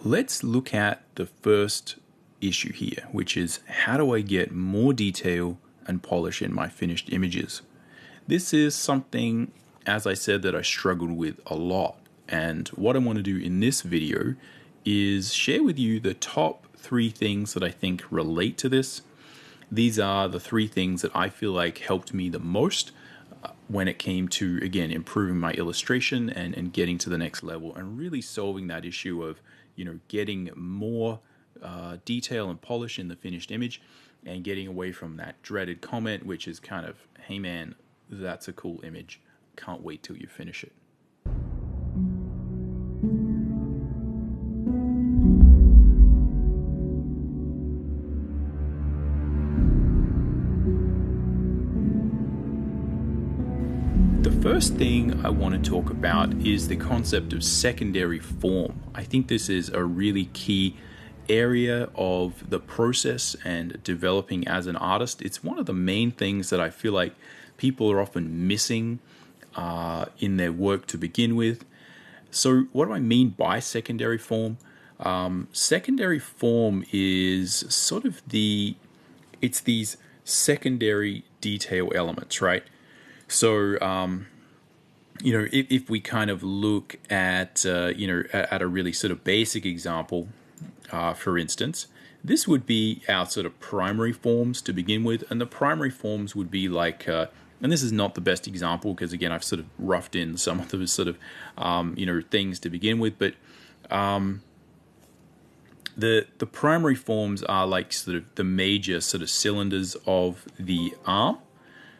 Let's look at the first issue here, which is how do I get more detail and polish in my finished images? This is something, as I said, that I struggled with a lot. And what I want to do in this video is share with you the top 3 things that I think relate to this. These are the 3 things that I feel like helped me the most when it came to, again, improving my illustration and getting to the next level and really solving that issue of, getting more detail and polish in the finished image and getting away from that dreaded comment, which is kind of, hey man, that's a cool image. Can't wait till you finish it. The first thing I want to talk about is the concept of secondary form. I think this is a really key area of the process and developing as an artist. It's one of the main things that I feel like people are often missing in their work to begin with. So what do I mean by secondary form? Secondary form is sort of it's these secondary detail elements, right? So, if we kind of look at, at a really sort of basic example, for instance, this would be our sort of primary forms to begin with. And the primary forms would be like, and this is not the best example because, again, I've sort of roughed in some of those sort of, things to begin with. But the primary forms are like sort of the major sort of cylinders of the arm.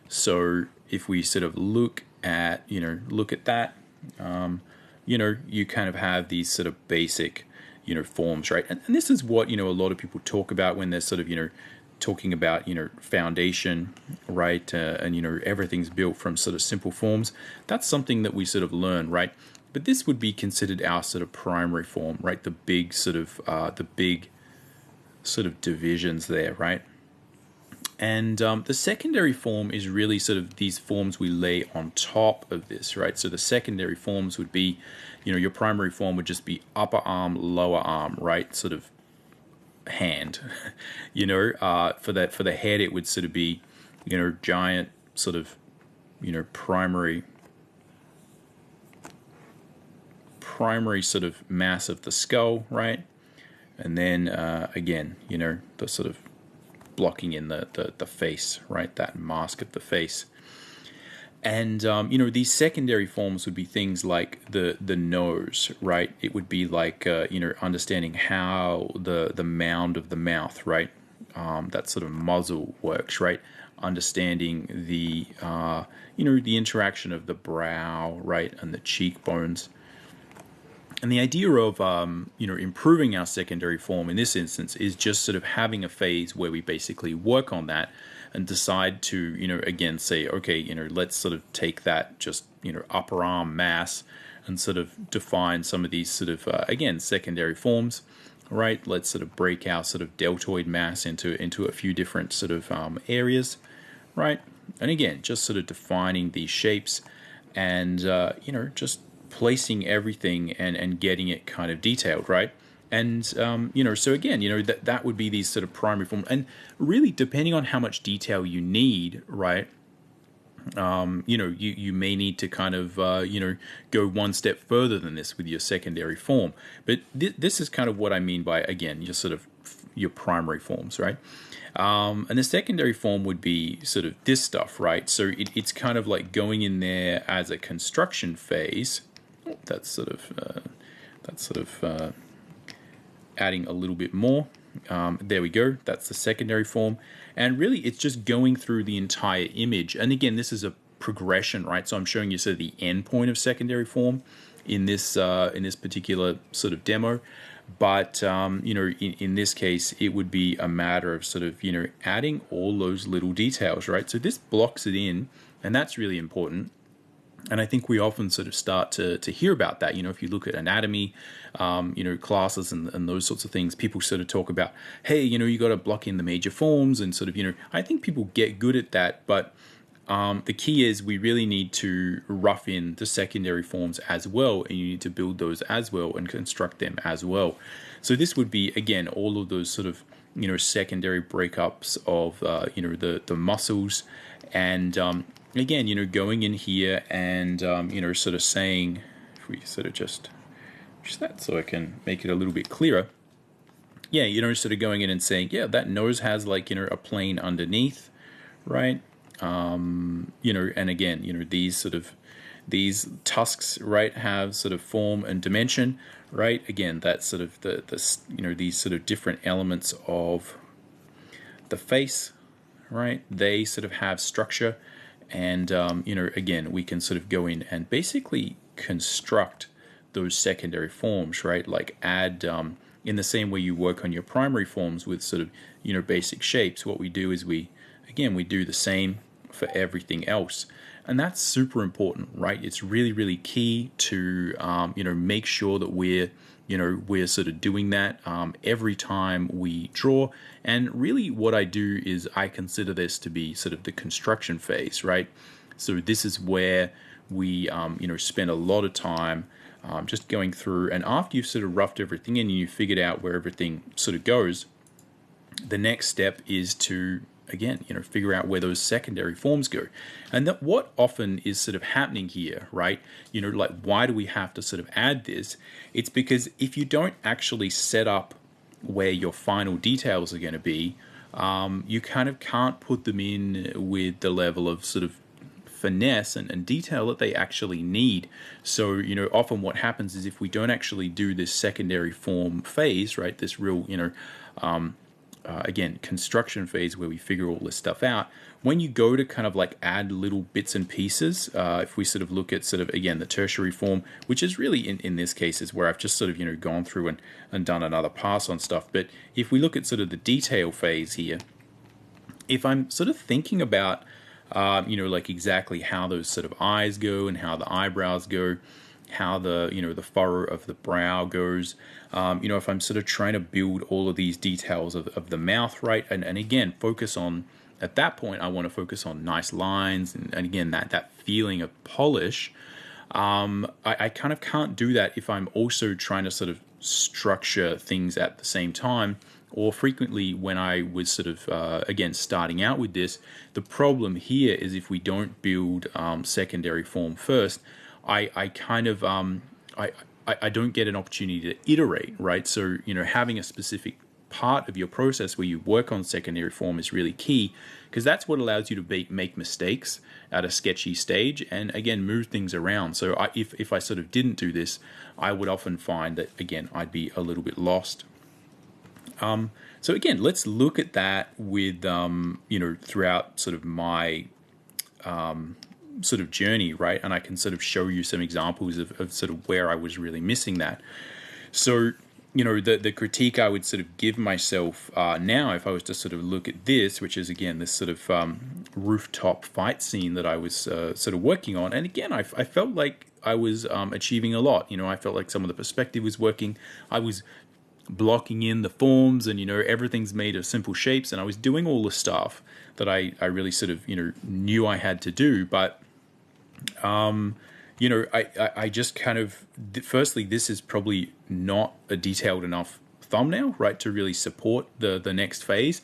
So if we sort of look at that, you kind of have these sort of basic, forms, right? And this is what, a lot of people talk about when they're sort of, talking about, foundation, right? And, everything's built from sort of simple forms. That's something that we sort of learn, right? But this would be considered our sort of primary form, right? The big sort of divisions there, right? And the secondary form is really sort of these forms we lay on top of this, right? So the secondary forms would be, your primary form would just be upper arm, lower arm, right? Sort of hand, for the head, it would sort of be, giant sort of, primary sort of mass of the skull, right? And then again, the sort of blocking in the face, right? That mask of the face. And, these secondary forms would be things like the nose, right? It would be like, understanding how the mound of the mouth, right? That sort of muzzle works, right? Understanding the, the interaction of the brow, right? And the cheekbones. And the idea of, improving our secondary form in this instance is just sort of having a phase where we basically work on that and decide to, again, say, okay, let's sort of take that just, upper arm mass and sort of define some of these sort of, again, secondary forms, right? Let's sort of break our sort of deltoid mass into a few different sort of areas, right? And again, just sort of defining these shapes and, just placing everything and getting it kind of detailed, right? And, so again, that would be these sort of primary forms. And really, depending on how much detail you need, right, you may need to kind of, go one step further than this with your secondary form. But this is kind of what I mean by, again, your primary forms, right? And the secondary form would be sort of this stuff, right? So it's kind of like going in there as a construction phase. That's sort of adding a little bit more. There we go. That's the secondary form. And really, it's just going through the entire image. And again, this is a progression, right? So I'm showing you sort of the end point of secondary form in this particular sort of demo. But, in this case, it would be a matter of sort of, adding all those little details, right? So this blocks it in, and that's really important. And I think we often sort of start to hear about that. If you look at anatomy, classes and those sorts of things, people sort of talk about, hey, you got to block in the major forms and sort of, I think people get good at that. But The key is we really need to rough in the secondary forms as well, and you need to build those as well and construct them as well. So this would be, again, all of those sort of, secondary breakups of, the muscles. And again, going in here and, sort of saying, if we sort of just that so I can make it a little bit clearer. Yeah, sort of going in and saying, yeah, that nose has like, a plane underneath, right? And again, these tusks, right, have sort of form and dimension, right? Again, that's sort of these sort of different elements of the face, right? They sort of have structure, and again, we can sort of go in and basically construct those secondary forms, right? Like add in the same way you work on your primary forms with sort of basic shapes. What we do is we do the same for everything else, and that's super important, right? It's really, really key to make sure that we're sort of doing that every time we draw. And really what I do is I consider this to be sort of the construction phase, right? So this is where we spend a lot of time just going through, and after you've sort of roughed everything in and you figured out where everything sort of goes, the next step is to again figure out where those secondary forms go. And that what often is sort of happening here, right, like why do we have to sort of add this? It's because if you don't actually set up where your final details are going to be, you kind of can't put them in with the level of sort of finesse and detail that they actually need. So often what happens is if we don't actually do this secondary form phase, right, this real again construction phase where we figure all this stuff out, when you go to kind of like add little bits and pieces, if we sort of look at sort of again the tertiary form, which is really in this case is where I've just sort of gone through and done another pass on stuff. But if we look at sort of the detail phase here, if I'm sort of thinking about like exactly how those sort of eyes go and how the eyebrows go, how the the furrow of the brow goes, if I'm sort of trying to build all of these details of the mouth, right, and again focus on, at that point I want to focus on nice lines and again that feeling of polish. I kind of can't do that if I'm also trying to sort of structure things at the same time. Or frequently when I was sort of, again, starting out with this, the problem here is if we don't build secondary form first, I kind of, I don't get an opportunity to iterate, right? So, having a specific part of your process where you work on secondary form is really key, because that's what allows you to make mistakes at a sketchy stage and, again, move things around. So if I sort of didn't do this, I would often find that, again, I'd be a little bit lost. So again, let's look at that with, throughout sort of my sort of journey, right? And I can sort of show you some examples of sort of where I was really missing that. So, the critique I would sort of give myself now, if I was to sort of look at this, which is again this sort of rooftop fight scene that I was sort of working on. And again, I felt like I was achieving a lot. I felt like some of the perspective was working. I was blocking in the forms and everything's made of simple shapes, and I was doing all the stuff that I really sort of knew I had to do. But I just kind of, firstly, this is probably not a detailed enough thumbnail, right, to really support the next phase.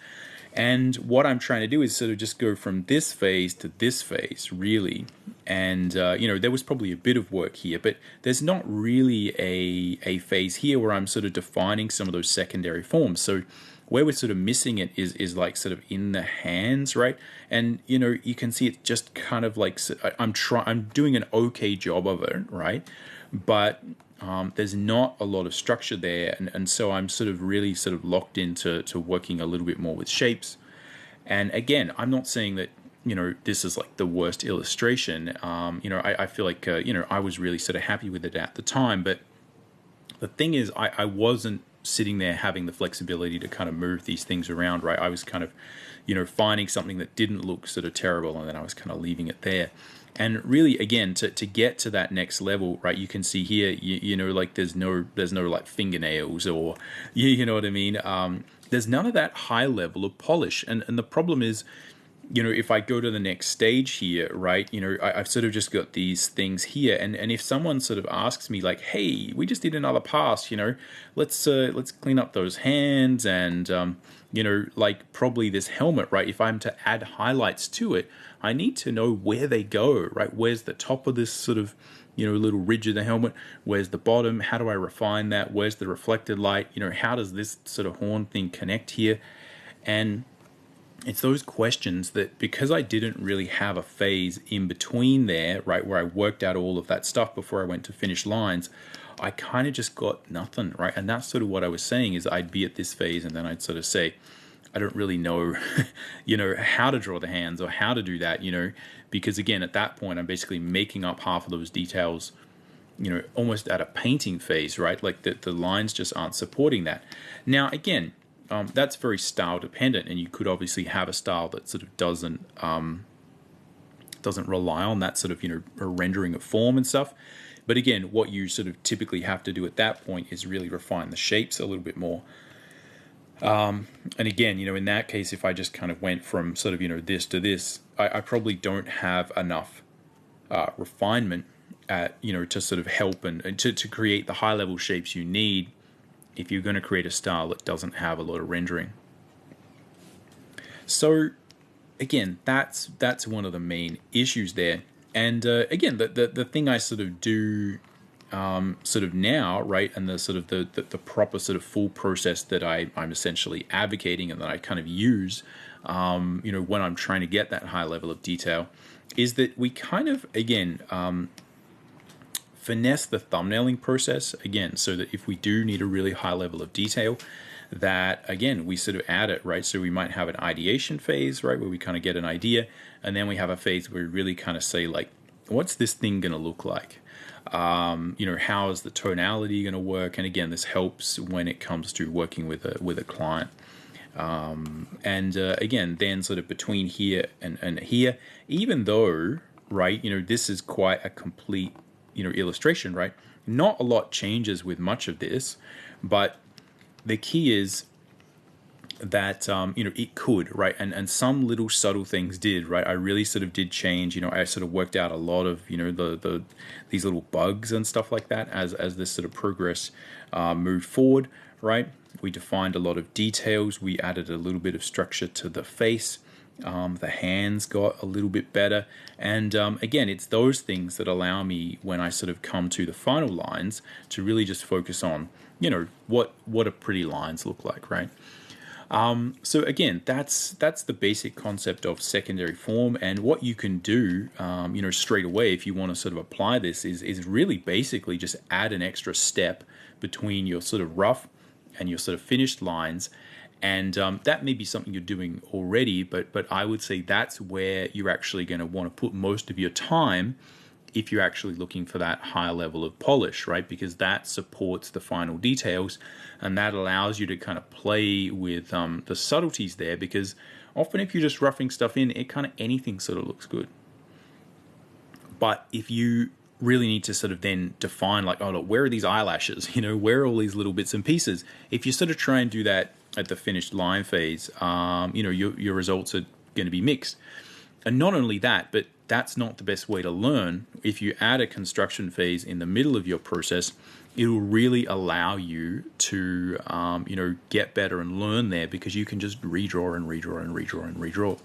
And what I'm trying to do is sort of just go from this phase to this phase, really. And, there was probably a bit of work here, but there's not really a phase here where I'm sort of defining some of those secondary forms. So where we're sort of missing it is like sort of in the hands, right? And, you can see it's just kind of like, I'm doing an okay job of it, right? But there's not a lot of structure there, and so I'm sort of really sort of locked into working a little bit more with shapes. And again, I'm not saying that this is like the worst illustration. I feel like I was really sort of happy with it at the time, but the thing is, I wasn't sitting there having the flexibility to kind of move these things around, right? I was kind of finding something that didn't look sort of terrible, and then I was kind of leaving it there. And really, again, to get to that next level, right, you can see here, like there's no like fingernails, or, you know what I mean? There's none of that high level of polish. And the problem is, if I go to the next stage here, right, I've sort of just got these things here, and if someone sort of asks me like, hey, we just did another pass, let's clean up those hands, and like probably this helmet, right, if I'm to add highlights to it, I need to know where they go, right? Where's the top of this sort of little ridge of the helmet? Where's the bottom? How do I refine that? Where's the reflected light? How does this sort of horn thing connect here? And it's those questions that, because I didn't really have a phase in between there, right, where I worked out all of that stuff before I went to finish lines, I kind of just got nothing, right? And that's sort of what I was saying, is I'd be at this phase and then I'd sort of say, I don't really know, how to draw the hands or how to do that, because again, at that point, I'm basically making up half of those details, almost at a painting phase, right? Like the lines just aren't supporting that. Now, again, that's very style dependent, and you could obviously have a style that sort of doesn't rely on that sort of a rendering of form and stuff. But again, what you sort of typically have to do at that point is really refine the shapes a little bit more. And again, in that case, if I just kind of went from sort of this to this, I probably don't have enough refinement to sort of help and to create the high level shapes you need if you're going to create a style that doesn't have a lot of rendering. So again, that's one of the main issues there. And again, the thing I sort of do sort of now, right, and the sort of the proper sort of full process that I'm essentially advocating and that I kind of use when I'm trying to get that high level of detail, is that we kind of, again, finesse the thumbnailing process, again, so that if we do need a really high level of detail, that again we sort of add it, right? So we might have an ideation phase, right, where we kind of get an idea, and then we have a phase where we really kind of say, like, what's this thing going to look like? How is the tonality going to work? And again, this helps when it comes to working with a client. Again, then sort of between here and here, even though, right, this is quite a complete illustration, right? Not a lot changes with much of this, but the key is that it could, right, and some little subtle things did, right. I really sort of did change. I sort of worked out a lot of these little bugs and stuff like that as this sort of progress moved forward, right. We defined a lot of details. We added a little bit of structure to the face. The hands got a little bit better, and again, it's those things that allow me, when I sort of come to the final lines, to really just focus on what a pretty lines look like, right? So again, that's the basic concept of secondary form, and what you can do, straight away if you want to sort of apply this is really basically just add an extra step between your sort of rough and your sort of finished lines. And that may be something you're doing already, but I would say that's where you're actually going to want to put most of your time if you're actually looking for that high level of polish, right? Because that supports the final details, and that allows you to kind of play with the subtleties there, because often if you're just roughing stuff in, it kind of anything sort of looks good. But if you really need to sort of then define, like, oh, look, where are these eyelashes? Where are all these little bits and pieces? If you sort of try and do that at the finished line phase, your results are going to be mixed. And not only that, but that's not the best way to learn. If you add a construction phase in the middle of your process, it will really allow you to, get better and learn there, because you can just redraw and redraw and redraw and redraw.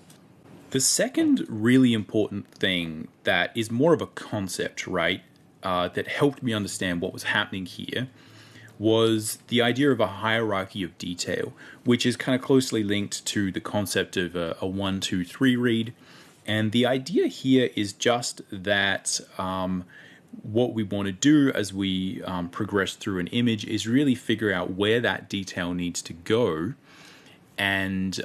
The second really important thing that is more of a concept, right, that helped me understand what was happening here was the idea of a hierarchy of detail, which is kind of closely linked to the concept of a 1, 2, 3 read. And the idea here is just that what we want to do as we progress through an image is really figure out where that detail needs to go, and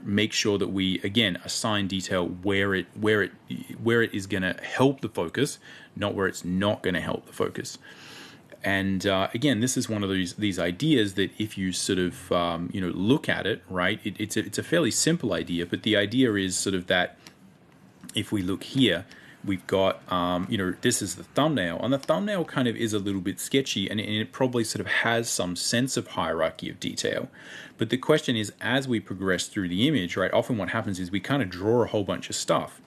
make sure that we, again, assign detail where it is going to help the focus, not where it's not going to help the focus. And again, this is one of these ideas that if you sort of look at it, right, it's a fairly simple idea, but the idea is sort of that if we look here, we've got, this is the thumbnail, and the thumbnail kind of is a little bit sketchy, and it probably sort of has some sense of hierarchy of detail. But the question is, as we progress through the image, right, often what happens is we kind of draw a whole bunch of stuff.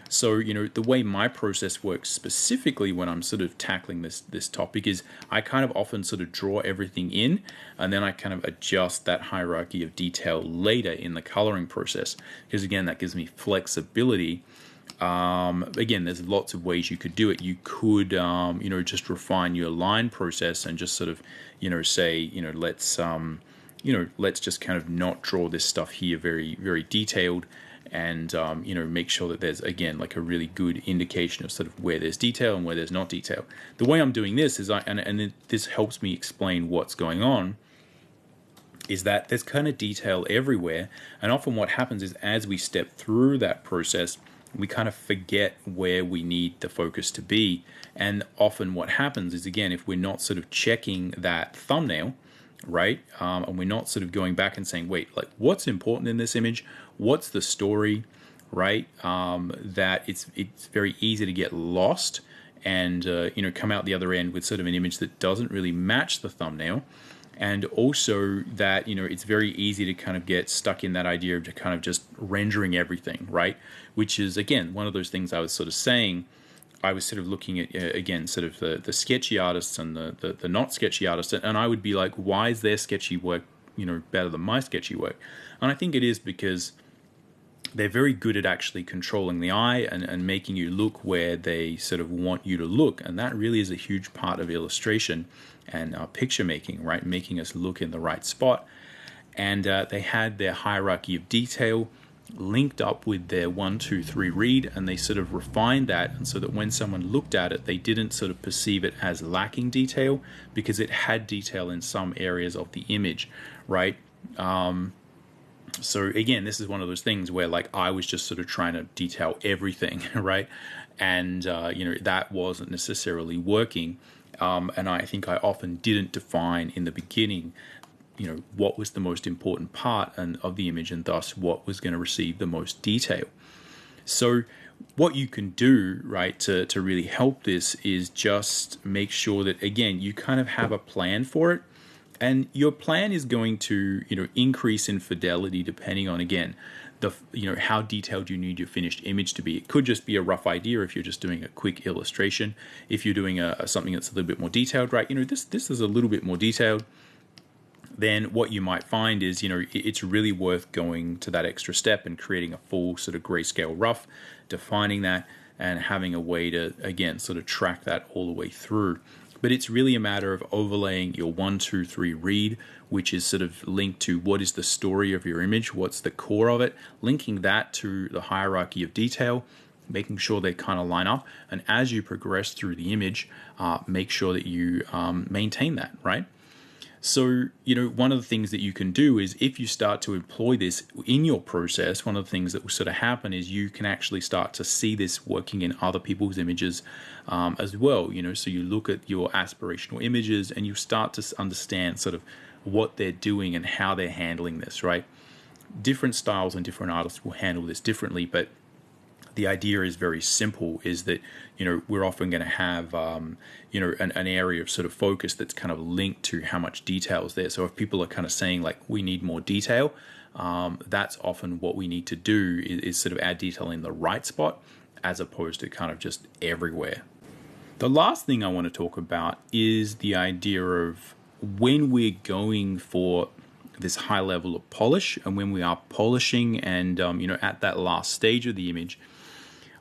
So, the way my process works specifically when I'm sort of tackling this topic is I kind of often sort of draw everything in, and then I kind of adjust that hierarchy of detail later in the coloring process, because again, that gives me flexibility. Again, there's lots of ways you could do it. You could, just refine your line process and just sort of, say, let's just kind of not draw this stuff here very, very detailed, and make sure that there's, again, like a really good indication of sort of where there's detail and where there's not detail. The way I'm doing this is this helps me explain what's going on, is that there's kind of detail everywhere, and often what happens is as we step through that process, we kind of forget where we need the focus to be. And often what happens is, again, if we're not sort of checking that thumbnail, right, and we're not sort of going back and saying, wait, like, what's important in this image? What's the story, right? That it's very easy to get lost and come out the other end with sort of an image that doesn't really match the thumbnail. And also that, it's very easy to kind of get stuck in that idea of kind of just rendering everything, right? Which is, again, one of those things I was sort of saying. I was sort of looking at, again, sort of the sketchy artists and the not sketchy artists, and I would be like, why is their sketchy work, better than my sketchy work? And I think it is because they're very good at actually controlling the eye and making you look where they sort of want you to look. And that really is a huge part of illustration and picture making, right? Making us look in the right spot. And they had their hierarchy of detail linked up with their 1, 2, 3 read, and they sort of refined that, and so that when someone looked at it, they didn't sort of perceive it as lacking detail, because it had detail in some areas of the image, right? So again, this is one of those things where, like, I was just sort of trying to detail everything, right? And that wasn't necessarily working, and I think I often didn't define in the beginning what was the most important part of the image, and thus what was going to receive the most detail. So what you can do, right, to really help this is just make sure that, again, you kind of have a plan for it, and your plan is going to increase in fidelity depending on, again, how detailed you need your finished image to be. It could just be a rough idea if you're just doing a quick illustration. If you're doing something that's a little bit more detailed, right, this is a little bit more detailed, then what you might find is, it's really worth going to that extra step and creating a full sort of grayscale rough, defining that, and having a way to, again, sort of track that all the way through. But it's really a matter of overlaying your 1, 2, 3 read, which is sort of linked to what is the story of your image, what's the core of it, linking that to the hierarchy of detail, making sure they kind of line up. And as you progress through the image, make sure that you maintain that, right? So, one of the things that you can do is, if you start to employ this in your process, one of the things that will sort of happen is you can actually start to see this working in other people's images as well. So you look at your aspirational images and you start to understand sort of what they're doing and how they're handling this, right? Different styles and different artists will handle this differently, but the idea is very simple, is that, we're often going to have, an area of sort of focus that's kind of linked to how much detail is there. So if people are kind of saying, like, we need more detail, that's often what we need to do is sort of add detail in the right spot, as opposed to kind of just everywhere. The last thing I want to talk about is the idea of when we're going for this high level of polish, and when we are polishing and, at that last stage of the image,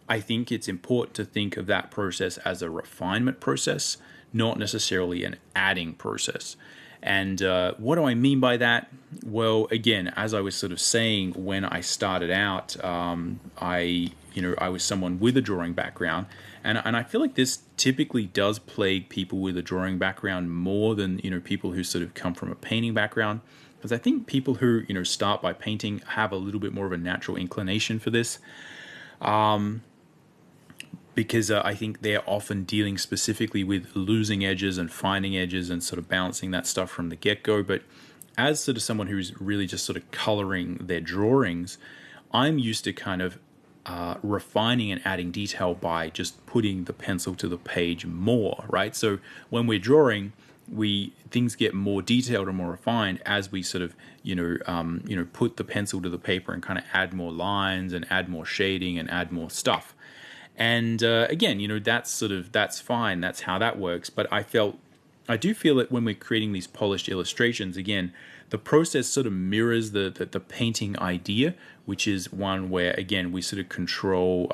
I think it's important to think of that process as a refinement process, not necessarily an adding process. And what do I mean by that? Well, again, as I was sort of saying, when I started out, I was someone with a drawing background, and I feel like this typically does plague people with a drawing background more than people who sort of come from a painting background, because I think people who start by painting have a little bit more of a natural inclination for this. Because I think they're often dealing specifically with losing edges and finding edges and sort of balancing that stuff from the get-go. But as sort of someone who's really just sort of coloring their drawings, I'm used to kind of refining and adding detail by just putting the pencil to the page more, right? So when we're drawing, things get more detailed and more refined as we sort of put the pencil to the paper and kind of add more lines and add more shading and add more stuff. And again, that's fine. That's how that works. But I do feel that when we're creating these polished illustrations, again, the process sort of mirrors the painting idea, which is one where, again, we sort of control,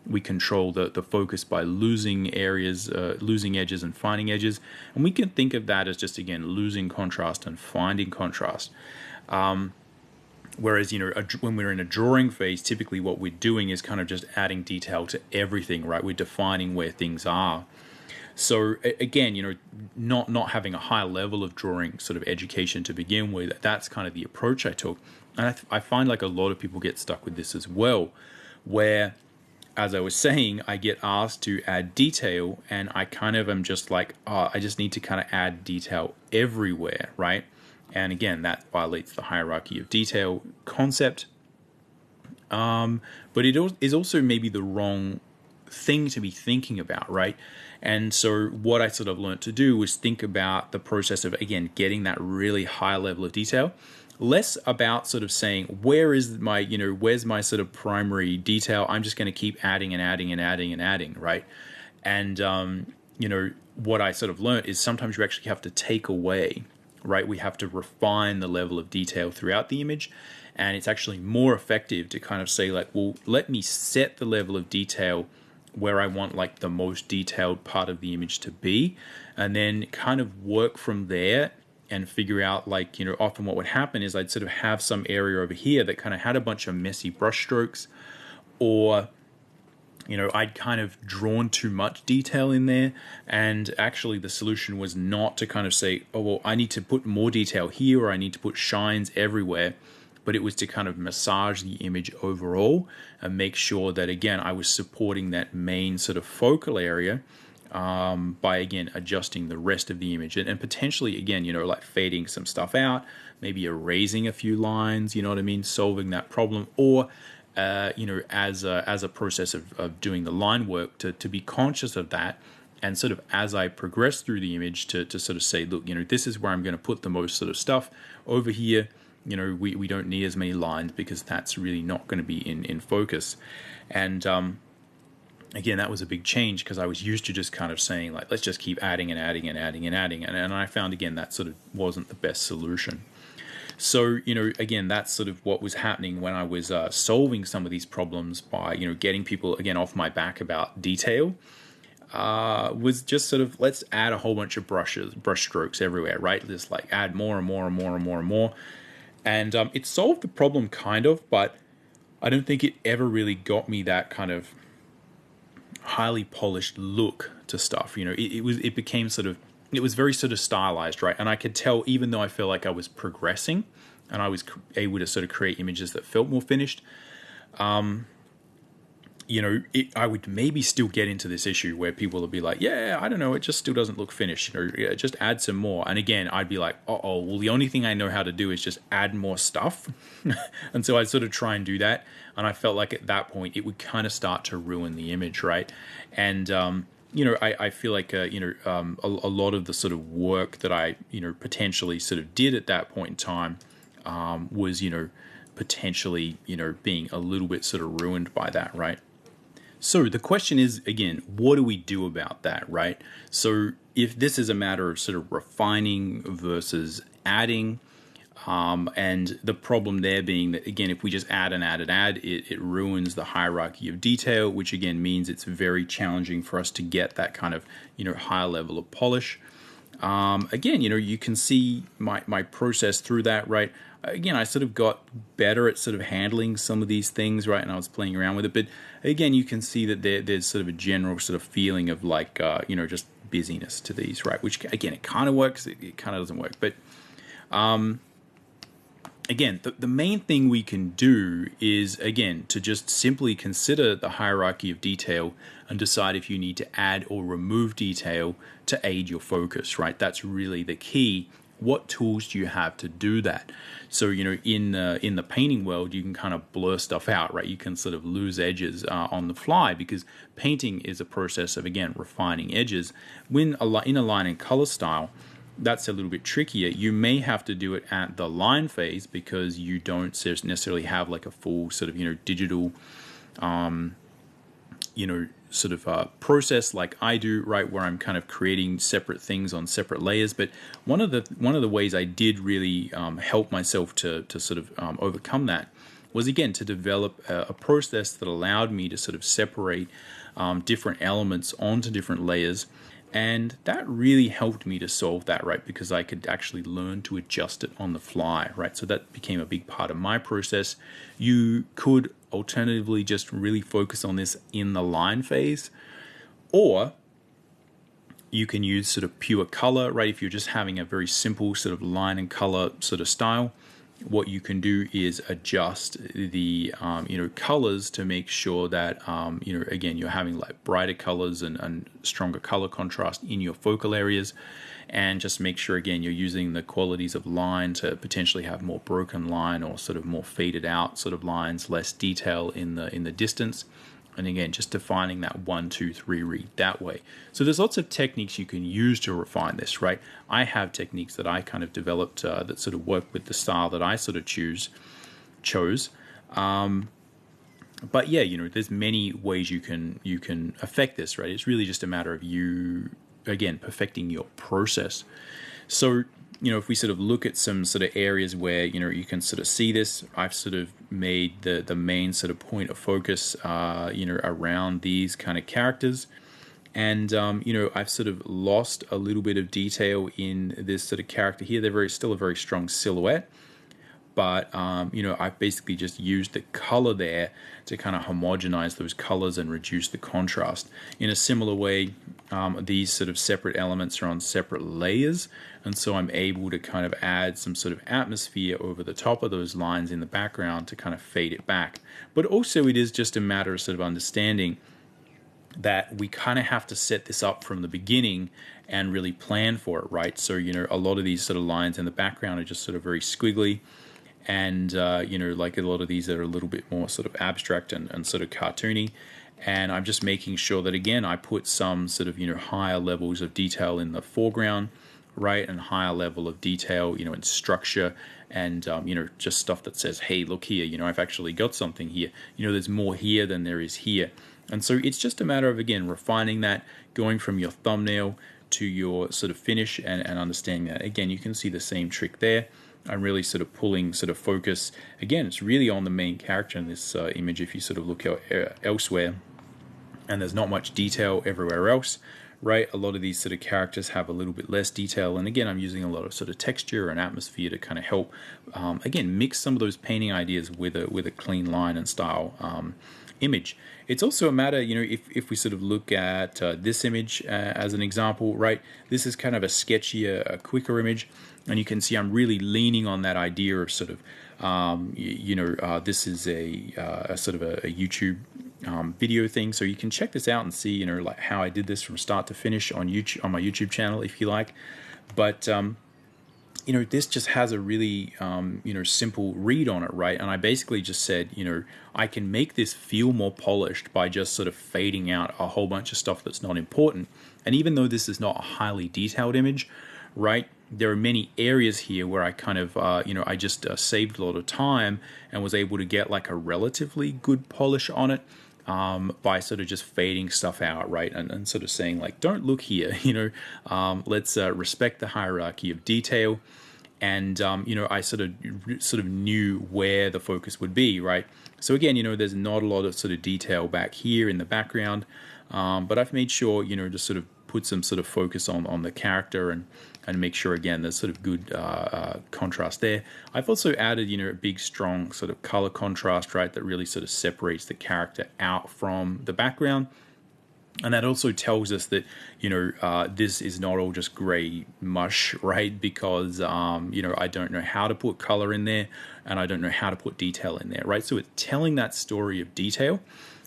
we control the focus by losing areas, losing edges and finding edges. And we can think of that as just, again, losing contrast and finding contrast. Whereas, when we're in a drawing phase, typically what we're doing is kind of just adding detail to everything, right? We're defining where things are. So again, not having a high level of drawing sort of education to begin with, that's kind of the approach I took. And I find like a lot of people get stuck with this as well, where, as I was saying, I get asked to add detail and I kind of am just like, I just need to kind of add detail everywhere, right? And again, that violates the hierarchy of detail concept. But it is also maybe the wrong thing to be thinking about, right? And so what I sort of learned to do was think about the process of, again, getting that really high level of detail, less about sort of saying, where's my sort of primary detail? I'm just going to keep adding and adding and adding and adding, right? And, what I sort of learned is sometimes you actually have to take away, right? We have to refine the level of detail throughout the image. And it's actually more effective to kind of say like, well, let me set the level of detail where I want like the most detailed part of the image to be, and then kind of work from there and figure out like, often what would happen is I'd sort of have some area over here that kind of had a bunch of messy brush strokes, or I'd kind of drawn too much detail in there, and actually the solution was not to kind of say, oh, well, I need to put more detail here or I need to put shines everywhere, but it was to kind of massage the image overall and make sure that, again, I was supporting that main sort of focal area by, again, adjusting the rest of the image and potentially, again, like fading some stuff out, maybe erasing a few lines, you know what I mean, solving that problem, or as a process of doing the line work to be conscious of that. And sort of as I progress through the image to sort of say, look, this is where I'm going to put the most sort of stuff over here. We don't need as many lines because that's really not going to be in focus. And again, that was a big change because I was used to just kind of saying like, let's just keep adding and adding and adding and adding. And I found, again, that sort of wasn't the best solution. So, again, that's sort of what was happening when I was solving some of these problems by, getting people, again, off my back about detail. Was just sort of, let's add a whole bunch of brush strokes everywhere, right? Just like add more and more and more and more and more. And it solved the problem kind of, but I don't think it ever really got me that kind of highly polished look to stuff. It became sort of, it was very sort of stylized, right? And I could tell, even though I felt like I was progressing and I was able to sort of create images that felt more finished, I would maybe still get into this issue where people would be like, yeah, I don't know, it just still doesn't look finished, just add some more. And again, I'd be like, well, the only thing I know how to do is just add more stuff. And so I'd sort of try and do that. And I felt like at that point, it would kind of start to ruin the image, right? And, I feel like, a lot of the sort of work that I, potentially sort of did at that point in time was, potentially, being a little bit sort of ruined by that, right? So the question is, again, what do we do about that, right? So if this is a matter of sort of refining versus adding, and the problem there being that, again, if we just add and add and add, it ruins the hierarchy of detail, which again means it's very challenging for us to get that kind of, higher level of polish. Again, you can see my process through that, right? Again, I sort of got better at sort of handling some of these things, right? And I was playing around with it. But again, you can see that there's sort of a general sort of feeling of like, just busyness to these, right? Which, again, it kind of works. It kind of doesn't work. But again, the main thing we can do is, again, to just simply consider the hierarchy of detail and decide if you need to add or remove detail to aid your focus, right? That's really the key. what tools do you have to do that? So, in the painting world, you can kind of blur stuff out, right? You can sort of lose edges on the fly, because painting is a process of, again, refining edges. When in a line and color style, that's a little bit trickier. You may have to do it at the line phase, because you don't necessarily have like a full sort of, digital, process like I do, right, where I'm kind of creating separate things on separate layers. But one of the ways I did really help myself to sort of overcome that was, again, to develop a process that allowed me to sort of separate different elements onto different layers. And that really helped me to solve that, right? Because I could actually learn to adjust it on the fly, right? So that became a big part of my process. You could alternatively just really focus on this in the line phase, or you can use sort of pure color, right? If you're just having a very simple sort of line and color sort of style, what you can do is adjust the colors to make sure that again, you're having like brighter colors and stronger color contrast in your focal areas, and just make sure, again, you're using the qualities of line to potentially have more broken line or sort of more faded out sort of lines, less detail in the distance. And again, just defining that 1, 2, 3 read that way. So there's lots of techniques you can use to refine this, right? I have techniques that I kind of developed that sort of work with the style that I sort of chose. But yeah, there's many ways you can affect this, right? It's really just a matter of you, again, perfecting your process. So, if we sort of look at some sort of areas where, you can sort of see this, I've sort of made the main sort of point of focus, around these kind of characters. And, I've sort of lost a little bit of detail in this sort of character here. They're still a very strong silhouette. But, I've basically just used the color there to kind of homogenize those colors and reduce the contrast. In a similar way, these sort of separate elements are on separate layers, and so I'm able to kind of add some sort of atmosphere over the top of those lines in the background to kind of fade it back. But also it is just a matter of sort of understanding that we kind of have to set this up from the beginning and really plan for it, right? So, a lot of these sort of lines in the background are just sort of very squiggly. And, like a lot of these that are a little bit more sort of abstract and sort of cartoony. And I'm just making sure that, again, I put some sort of, higher levels of detail in the foreground, right? And higher level of detail, in structure and, just stuff that says, hey, look here, I've actually got something here. There's more here than there is here. And so it's just a matter of, again, refining that, going from your thumbnail to your sort of finish and understanding that. Again, you can see the same trick there. I'm really sort of pulling sort of focus. Again, it's really on the main character in this image. If you sort of look elsewhere, and there's not much detail everywhere else, right? A lot of these sort of characters have a little bit less detail. And again, I'm using a lot of sort of texture and atmosphere to kind of help, again, mix some of those painting ideas with a clean line and style image. It's also a matter, if we sort of look at this image as an example, right? This is kind of a sketchier, a quicker image. And you can see I'm really leaning on that idea of sort of, this is a sort of a YouTube video thing. So you can check this out and see, like how I did this from start to finish on YouTube, on my YouTube channel, if you like. But, this just has a really, simple read on it, right? And I basically just said, I can make this feel more polished by just sort of fading out a whole bunch of stuff that's not important. And even though this is not a highly detailed image, right, there are many areas here where I kind of, I just saved a lot of time and was able to get like a relatively good polish on it by sort of just fading stuff out, right? And sort of saying like, don't look here, let's respect the hierarchy of detail. And, I sort of knew where the focus would be, right? So again, there's not a lot of sort of detail back here in the background, but I've made sure, to sort of put some sort of focus on the character and make sure, again, there's sort of good contrast there. I've also added, a big, strong sort of color contrast, right, that really sort of separates the character out from the background. And that also tells us that, this is not all just gray mush, right? Because, I don't know how to put color in there and I don't know how to put detail in there, right? So it's telling that story of detail.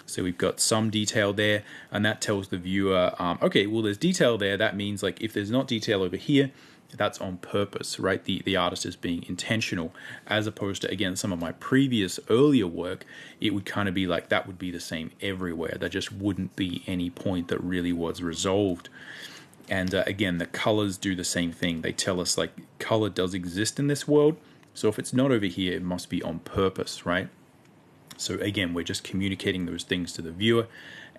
So we've got some detail there, and that tells the viewer, okay, well, there's detail there. That means like if there's not detail over here, that's on purpose, right? The artist is being intentional, as opposed to, again, some of my previous earlier work, it would kind of be like that would be the same everywhere. There just wouldn't be any point that really was resolved. And again, the colors do the same thing. They tell us like color does exist in this world. So if it's not over here, it must be on purpose, right? So again, we're just communicating those things to the viewer,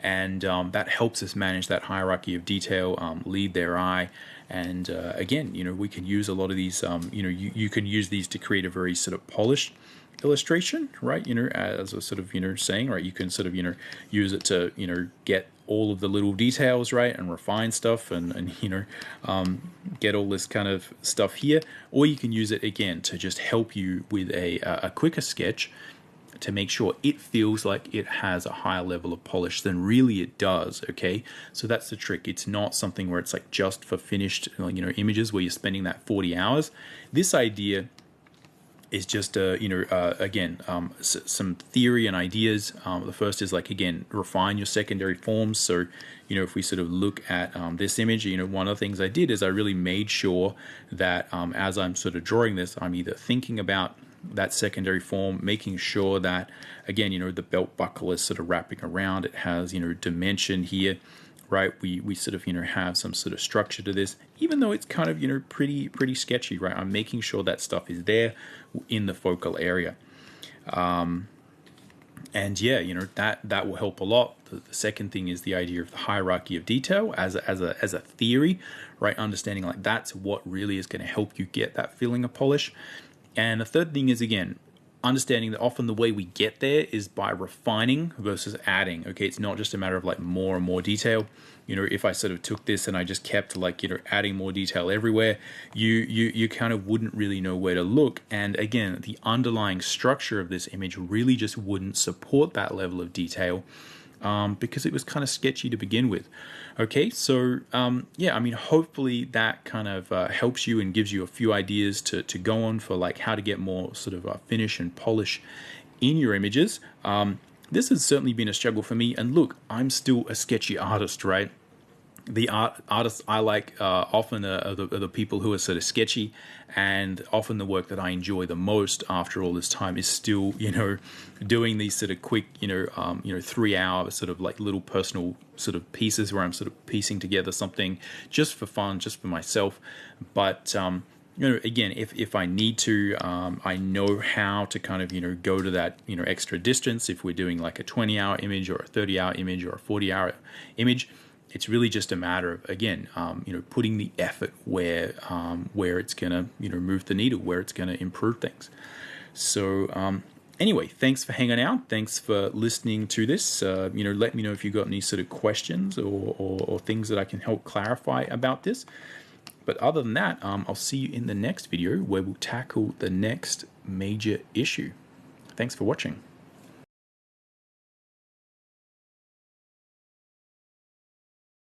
and that helps us manage that hierarchy of detail, lead their eye. And again, we can use a lot of these, you can use these to create a very sort of polished illustration, right? As a sort of, saying, right, you can sort of, use it to, get all of the little details, right, and refine stuff, and get all this kind of stuff here. Or you can use it, again, to just help you with a quicker sketch, to make sure it feels like it has a higher level of polish than really it does. Okay, so that's the trick. It's not something where it's like just for finished images where you're spending that 40 hours. This idea is just again, some theory and ideas. The first is like, again, refine your secondary forms. So if we sort of look at this image, one of the things I did is I really made sure that as I'm sort of drawing this, I'm either thinking about that secondary form, making sure that, again, the belt buckle is sort of wrapping around. It has, dimension here, right? We sort of, have some sort of structure to this, even though it's kind of, pretty sketchy, right? I'm making sure that stuff is there in the focal area. And yeah, that will help a lot. The second thing is the idea of the hierarchy of detail as a theory, right? Understanding like that's what really is going to help you get that feeling of polish. And the third thing is, again, understanding that often the way we get there is by refining versus adding. Okay, it's not just a matter of like more and more detail. If I sort of took this and I just kept like adding more detail everywhere, you kind of wouldn't really know where to look. And again, the underlying structure of this image really just wouldn't support that level of detail, because it was kind of sketchy to begin with. Okay, so yeah, I mean, hopefully that kind of helps you and gives you a few ideas to go on for like how to get more sort of finish and polish in your images. This has certainly been a struggle for me, and look, I'm still a sketchy artist, right? The artists I like often are the people who are sort of sketchy, and often the work that I enjoy the most after all this time is still, doing these sort of quick, 3-hour sort of like little personal sort of pieces where I'm sort of piecing together something just for fun, just for myself. But again, if I need to, I know how to kind of, go to that, extra distance. If we're doing like a 20-hour image or a 30-hour image or a 40-hour image, it's really just a matter of, again, putting the effort where it's gonna, move the needle, where it's gonna improve things. So anyway, thanks for hanging out. Thanks for listening to this. Let me know if you've got any sort of questions or things that I can help clarify about this. But other than that, I'll see you in the next video where we'll tackle the next major issue. Thanks for watching.